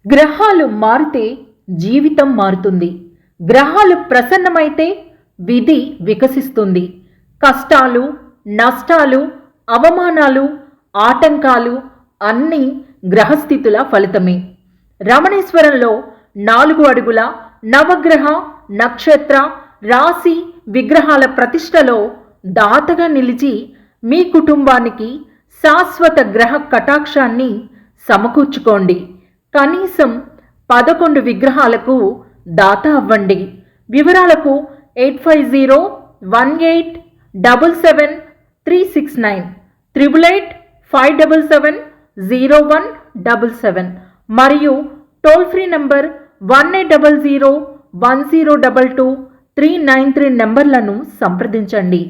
గ్రహాలు మారితే జీవితం మారుతుంది. గ్రహాలు ప్రసన్నమైతే విధి వికసిస్తుంది. కష్టాలు, నష్టాలు, అవమానాలు, ఆటంకాలు అన్నీ గ్రహస్థితుల ఫలితమే. రమణేశ్వరంలో 4 అడుగుల నవగ్రహ, నక్షత్ర, రాశి విగ్రహాల ప్రతిష్టలో దాతగా నిలిచి మీ కుటుంబానికి శాశ్వత గ్రహ కటాక్షాన్ని సమకూర్చుకోండి. కనీసం 11 విగ్రహాలకు దాత అవ్వండి. వివరాలకు 8501877369 8885770177 మరియు టోల్ ఫ్రీ నంబర్ 18001022 393 నంబర్లను సంప్రదించండి.